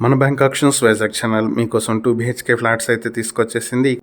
మన bank options Vizag channel మీకోసం 2 BHK flats అయితే తీసుకొచ్చేసింది.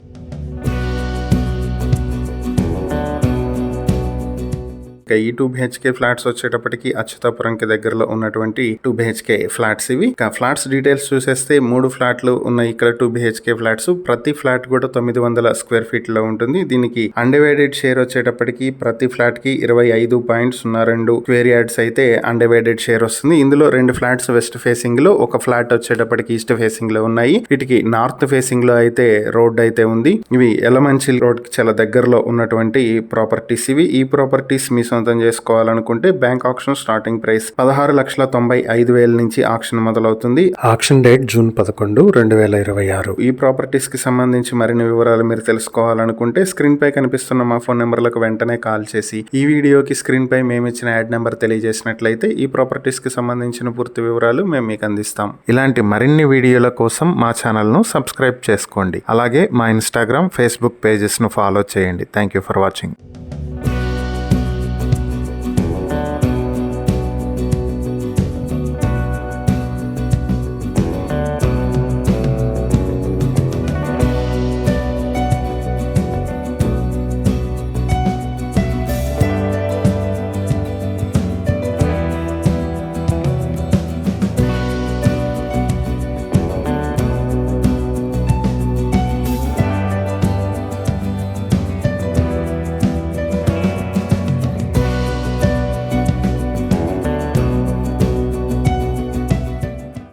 ఈ 2 BHK ఫ్లాట్స్ వచ్చేటప్పటికి అచ్యుతాపురంకి దగ్గరలో ఉన్నటువంటి 2 BHK ఫ్లాట్స్ ఇవి. ఫ్లాట్స్ డీటెయిల్స్ చూసేస్తే 3 ఫ్లాట్లు ఉన్నాయి ఇక్కడ 2 BHK ఫ్లాట్స్. ప్రతి ఫ్లాట్ కూడా 900 స్క్వేర్ ఫీట్ లో ఉంటుంది. దీనికి అన్డివైడెడ్ షేర్ వచ్చేటప్పటికి ప్రతి ఫ్లాట్ కి 25.02 స్క్వేర్ యార్డ్స్ అయితే అన్డివైడెడ్ షేర్ వస్తుంది. ఇందులో 2 ఫ్లాట్స్ వెస్ట్ ఫేసింగ్ లో, ఒక ఫ్లాట్ వచ్చేటప్పటికి ఈస్ట్ ఫేసింగ్ లో ఉన్నాయి. వీటికి నార్త్ ఫేసింగ్ లో అయితే రోడ్ అయితే ఉంది. ఇవి ఎలమంచిల్ రోడ్ కి చాలా దగ్గరలో ఉన్నటువంటి ప్రాపర్టీస్ ఇవి. ఈ ప్రాపర్టీస్ మీ సొంతం చేసుకోవాలనుకుంటే బ్యాంక్ ఆప్షన్ స్టార్టింగ్ ప్రైస్ 16,95,000 నుంచి ఆప్షన్ మొదలవుతుంది. Option date June 11, 2026. ఈ ప్రాపర్టీస్ కి సంబంధించి మరిన్ని వివరాలు మీరు తెలుసుకోవాలనుకుంటే స్క్రీన్ పై కనిపిస్తున్న మా ఫోన్ నెంబర్లకు వెంటనే కాల్ చేసి ఈ వీడియోకి స్క్రీన్ పై మేము ఇచ్చిన యాడ్ నెంబర్ తెలియజేసినట్లయితే ఈ ప్రాపర్టీస్ కి సంబంధించిన పూర్తి వివరాలు మేము మీకు అందిస్తాం. ఇలాంటి మరిన్ని వీడియోల కోసం మా ఛానల్ ను సబ్స్క్రైబ్ చేసుకోండి. అలాగే మా ఇన్స్టాగ్రామ్, ఫేస్బుక్ పేజెస్ ను ఫాలో చేయండి. Thank you for watching.